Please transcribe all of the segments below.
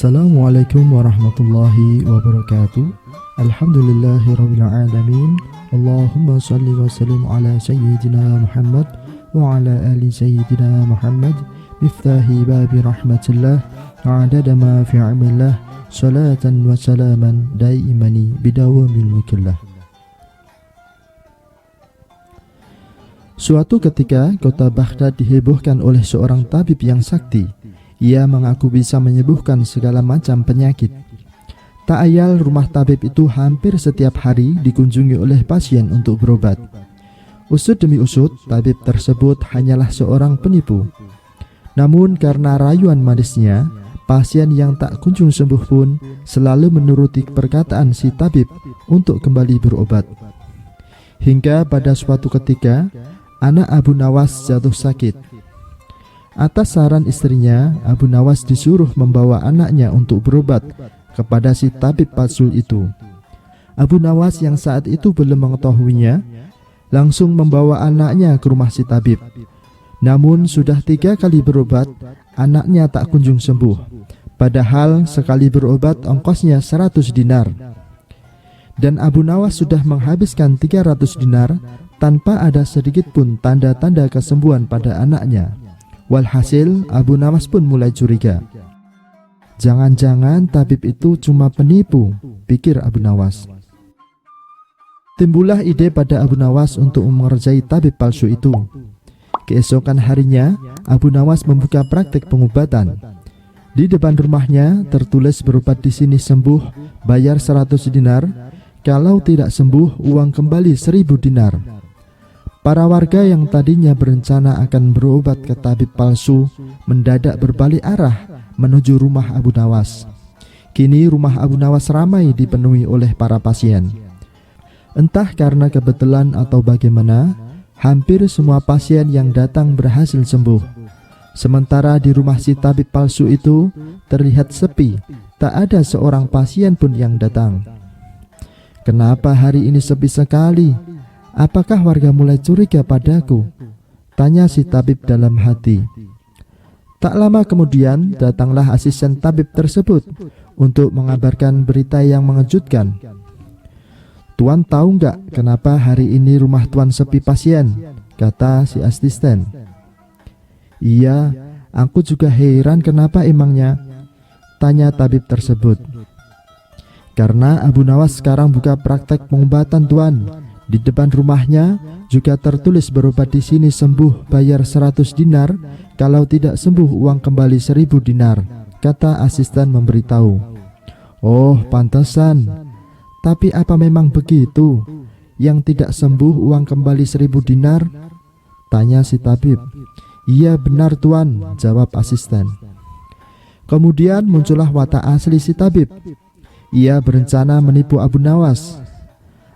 Assalamualaikum warahmatullahi wabarakatuh. Alhamdulillahirabbil alamin. Allahumma shalli wa sallim ala sayyidina Muhammad wa ala ali sayyidina Muhammad miftahi babi rahmatillah wa adada ma fi ilmillah salatan wa salaman daimani bidawamil mulkillah. Suatu ketika kota Baghdad dihebohkan oleh seorang tabib yang sakti. Ia mengaku bisa menyembuhkan segala macam penyakit. Tak ayal rumah tabib itu hampir setiap hari dikunjungi oleh pasien untuk berobat. Usut demi usut, tabib tersebut hanyalah seorang penipu. Namun karena rayuan manisnya, pasien yang tak kunjung sembuh pun selalu menuruti perkataan si tabib untuk kembali berobat. Hingga pada suatu ketika, anak Abu Nawas jatuh sakit. Atas saran istrinya, Abu Nawas disuruh membawa anaknya untuk berobat kepada si tabib palsu itu. Abu Nawas yang saat itu belum mengetahuinya, langsung membawa anaknya ke rumah si tabib. Namun sudah 3 kali berobat, anaknya tak kunjung sembuh. Padahal sekali berobat ongkosnya 100 dinar. Dan Abu Nawas sudah menghabiskan 300 dinar tanpa ada sedikit pun tanda-tanda kesembuhan pada anaknya. Walhasil, Abu Nawas pun mulai curiga. Jangan-jangan tabib itu cuma penipu, pikir Abu Nawas. Timbullah ide pada Abu Nawas untuk mengerjai tabib palsu itu. Keesokan harinya, Abu Nawas membuka praktek pengobatan. Di depan rumahnya tertulis berobat di sini sembuh, bayar 100 dinar. Kalau tidak sembuh, uang kembali 1000 dinar. Para warga yang tadinya berencana akan berobat ke tabib palsu mendadak berbalik arah menuju rumah Abu Nawas. Kini rumah Abu Nawas ramai dipenuhi oleh para pasien. Entah karena kebetulan atau bagaimana, hampir semua pasien yang datang berhasil sembuh. Sementara di rumah si tabib palsu itu terlihat sepi, tak ada seorang pasien pun yang datang. Kenapa hari ini sepi sekali? Apakah warga mulai curiga padaku? Tanya si tabib dalam hati. Tak lama kemudian datanglah asisten tabib tersebut untuk mengabarkan berita yang mengejutkan. Tuan tahu nggak kenapa hari ini rumah tuan sepi pasien? Kata si asisten. Iya, aku juga heran kenapa emangnya? Tanya tabib tersebut. Karena Abu Nawas sekarang buka praktek pengobatan tuan. Di depan rumahnya juga tertulis berobat di sini sembuh bayar 100 dinar, kalau tidak sembuh uang kembali 1000 dinar, kata asisten memberitahu. Oh, pantasan. Tapi apa memang begitu? Yang tidak sembuh uang kembali 1000 dinar? Tanya si tabib. Iya benar tuan, jawab asisten. Kemudian muncullah watak asli si tabib. Ia berencana menipu Abu Nawas.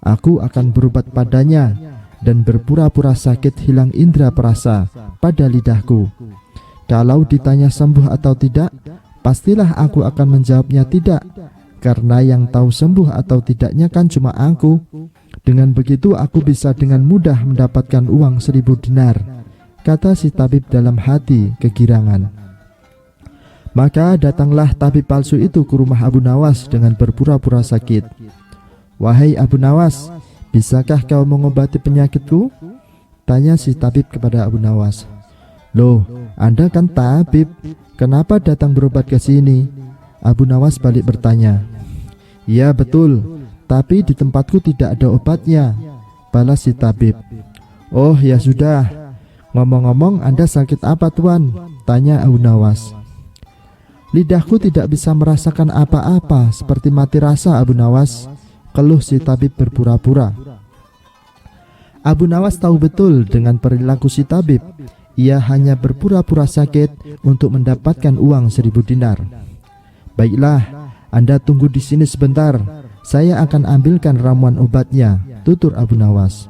Aku akan berobat padanya dan berpura-pura sakit hilang indera perasa pada lidahku. Kalau ditanya sembuh atau tidak, pastilah aku akan menjawabnya tidak, karena yang tahu sembuh atau tidaknya kan cuma aku. Dengan begitu aku bisa dengan mudah mendapatkan uang 1000 dinar, kata si tabib dalam hati kegirangan. Maka datanglah tabib palsu itu ke rumah Abu Nawas dengan berpura-pura sakit. Wahai Abu Nawas, bisakah kau mengobati penyakitku? Tanya si tabib kepada Abu Nawas. Loh, Anda kan tabib, kenapa datang berobat ke sini? Abu Nawas balik bertanya. Ya betul, tapi di tempatku tidak ada obatnya, balas si tabib. Oh ya sudah, ngomong-ngomong Anda sakit apa tuan? Tanya Abu Nawas. Lidahku tidak bisa merasakan apa-apa, seperti mati rasa Abu Nawas, keluh si tabib berpura-pura. Abu Nawas tahu betul dengan perilaku si tabib. Ia hanya berpura-pura sakit untuk mendapatkan uang 1000 dinar. Baiklah, Anda tunggu di sini sebentar. Saya akan ambilkan ramuan obatnya, tutur Abu Nawas.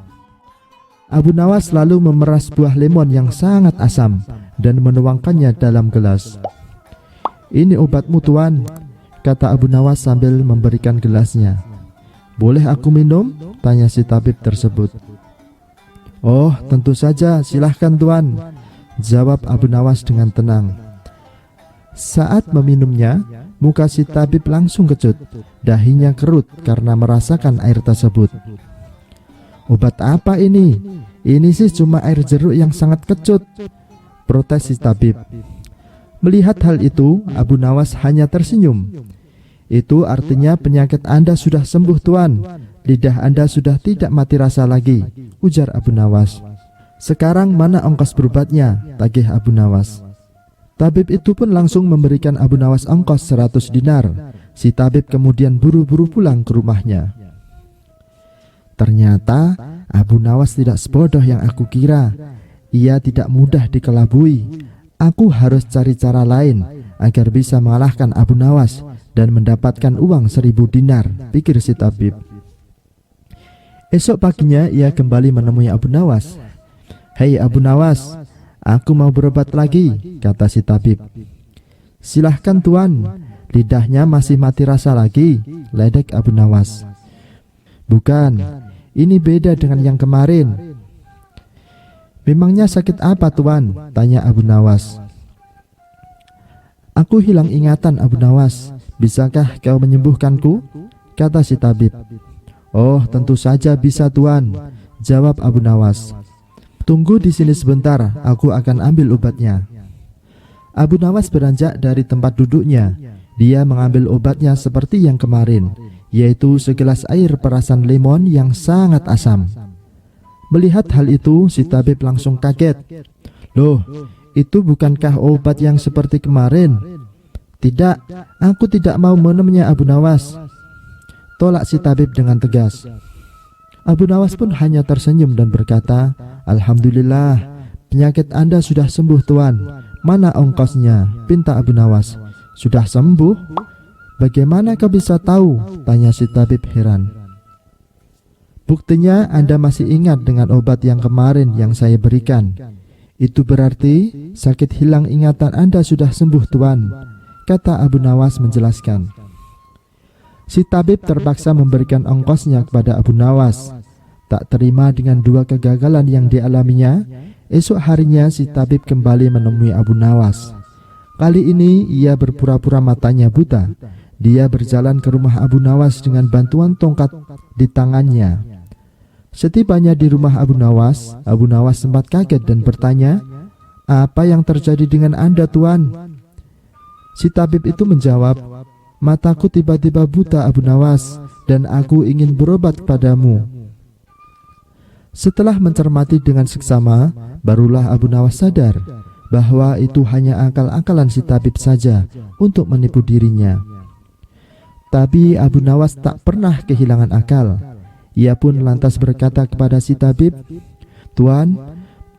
Abu Nawas lalu memeras buah lemon yang sangat asam dan menuangkannya dalam gelas. Ini obatmu tuan, kata Abu Nawas sambil memberikan gelasnya. Boleh aku minum? Tanya si tabib tersebut. Oh, tentu saja, silahkan tuan, jawab Abu Nawas dengan tenang. Saat meminumnya, Muka si tabib langsung kecut, dahinya kerut karena merasakan air tersebut. "Obat apa ini? Ini sih cuma air jeruk yang sangat kecut," protes si tabib. Melihat hal itu, Abu Nawas hanya tersenyum. "Itu artinya penyakit Anda sudah sembuh, Tuan. Lidah Anda sudah tidak mati rasa lagi," ujar Abu Nawas. "Sekarang mana ongkos berobatnya?" tagih Abu Nawas. Tabib itu pun langsung memberikan Abu Nawas ongkos 100 dinar. Si tabib kemudian buru-buru pulang ke rumahnya. Ternyata Abu Nawas tidak sebodoh yang aku kira. Ia tidak mudah dikelabui. Aku harus cari cara lain agar bisa mengalahkan Abu Nawas dan mendapatkan uang 1000 dinar, pikir si tabib. Esok paginya ia kembali menemui Abu Nawas. "Hei Abu Nawas, aku mau berobat lagi," kata si tabib. "Silahkan Tuan, lidahnya masih mati rasa lagi," ledek Abu Nawas. "Bukan, ini beda dengan yang kemarin." "Memangnya sakit apa Tuan?" tanya Abu Nawas. "Aku hilang ingatan Abu Nawas, bisakah kau menyembuhkanku?" kata si tabib. "Oh, tentu saja bisa Tuan," jawab Abu Nawas. "Tunggu di sini sebentar, aku akan ambil obatnya." Abu Nawas beranjak dari tempat duduknya. Dia mengambil obatnya seperti yang kemarin, yaitu segelas air perasan lemon yang sangat asam. Melihat hal itu, si tabib langsung kaget. "Loh, itu bukankah obat yang seperti kemarin?" "Tidak, aku tidak mau minumnya Abu Nawas," tolak si tabib dengan tegas. Abu Nawas pun hanya tersenyum dan berkata, "Alhamdulillah, penyakit Anda sudah sembuh Tuan. Mana ongkosnya?" pinta Abu Nawas. "Sudah sembuh? Bagaimana kau bisa tahu?" tanya si tabib heran. "Buktinya Anda masih ingat dengan obat yang kemarin yang saya berikan. Itu berarti sakit hilang ingatan Anda sudah sembuh Tuan," kata Abu Nawas menjelaskan. Si tabib terpaksa memberikan ongkosnya kepada Abu Nawas. Tak terima dengan dua kegagalan yang dialaminya, esok harinya si tabib kembali menemui Abu Nawas. Kali ini ia berpura-pura matanya buta. Dia berjalan ke rumah Abu Nawas dengan bantuan tongkat di tangannya. Setibanya di rumah Abu Nawas sempat kaget dan bertanya, "Apa yang terjadi dengan Anda Tuan?" Si tabib itu menjawab, "Mataku tiba-tiba buta Abu Nawas, dan aku ingin berobat kepadamu." Setelah mencermati dengan seksama, barulah Abu Nawas sadar bahwa itu hanya akal-akalan si tabib saja untuk menipu dirinya. Tapi Abu Nawas tak pernah kehilangan akal. Ia pun lantas berkata kepada si tabib, "Tuan,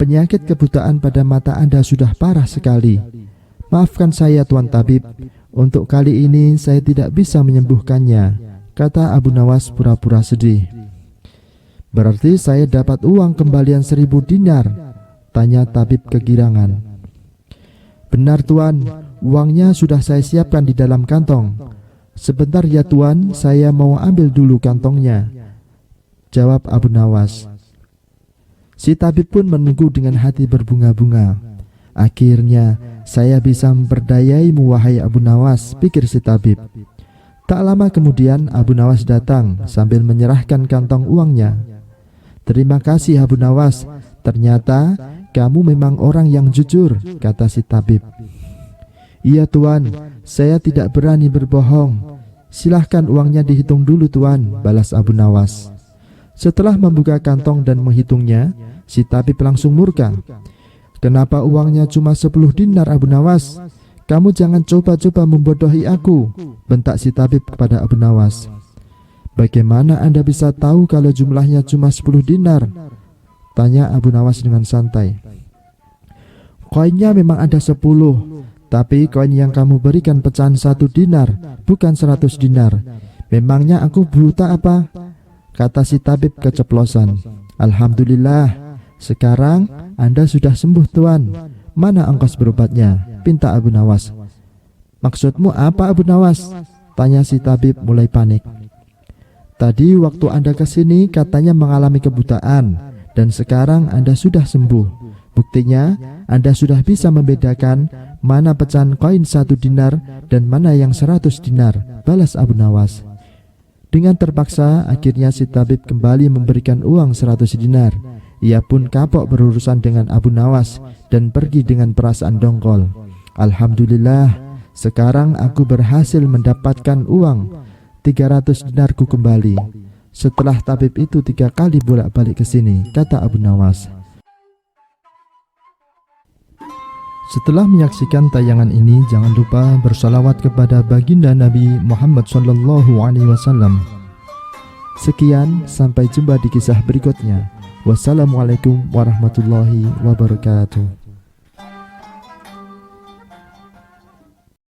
penyakit kebutaan pada mata Anda sudah parah sekali. Maafkan saya Tuan Tabib, untuk kali ini saya tidak bisa menyembuhkannya," kata Abu Nawas pura-pura sedih. "Berarti saya dapat uang kembalian 1000 dinar, tanya tabib kegirangan. "Benar Tuan, uangnya sudah saya siapkan di dalam kantong." "Sebentar ya Tuan, saya mau ambil dulu kantongnya," jawab Abu Nawas. Si tabib pun menunggu dengan hati berbunga-bunga. "Akhirnya saya bisa memperdayaimu wahai Abu Nawas," pikir si tabib. Tak lama kemudian Abu Nawas datang sambil menyerahkan kantong uangnya. "Terima kasih Abu Nawas, ternyata kamu memang orang yang jujur," kata si tabib. "Iya Tuan, saya tidak berani berbohong. Silahkan uangnya dihitung dulu Tuan," balas Abu Nawas. Setelah membuka kantong dan menghitungnya, si tabib langsung murka. "Kenapa uangnya cuma 10 dinar Abu Nawas? Kamu jangan coba-coba membodohi aku," bentak si tabib kepada Abu Nawas. "Bagaimana Anda bisa tahu kalau jumlahnya cuma 10 dinar? Tanya Abu Nawas dengan santai. "Koinnya memang ada 10, tapi koin yang kamu berikan pecahan 1 dinar, bukan 100 dinar. Memangnya aku buta apa?" kata si tabib keceplosan. "Alhamdulillah, sekarang Anda sudah sembuh Tuan. Mana ongkos berobatnya?" pinta Abu Nawas. "Maksudmu apa Abu Nawas?" tanya si tabib mulai panik. "Tadi waktu Anda kesini katanya mengalami kebutaan, dan sekarang Anda sudah sembuh. Buktinya Anda sudah bisa membedakan Mana pecahan koin 1 dinar dan mana yang 100 dinar, balas Abu Nawas. Dengan terpaksa, akhirnya si tabib kembali memberikan uang 100 dinar. Ia pun kapok berurusan dengan Abu Nawas dan pergi dengan perasaan dongkol. Alhamdulillah, sekarang aku berhasil mendapatkan uang 300 dinarku kembali. Setelah tabib itu 3 kali bolak-balik ke sini, kata Abu Nawas. Setelah menyaksikan tayangan ini, jangan lupa bersalawat kepada baginda Nabi Muhammad SAW. Sekian, sampai jumpa di kisah berikutnya. Wassalamualaikum warahmatullahi wabarakatuh.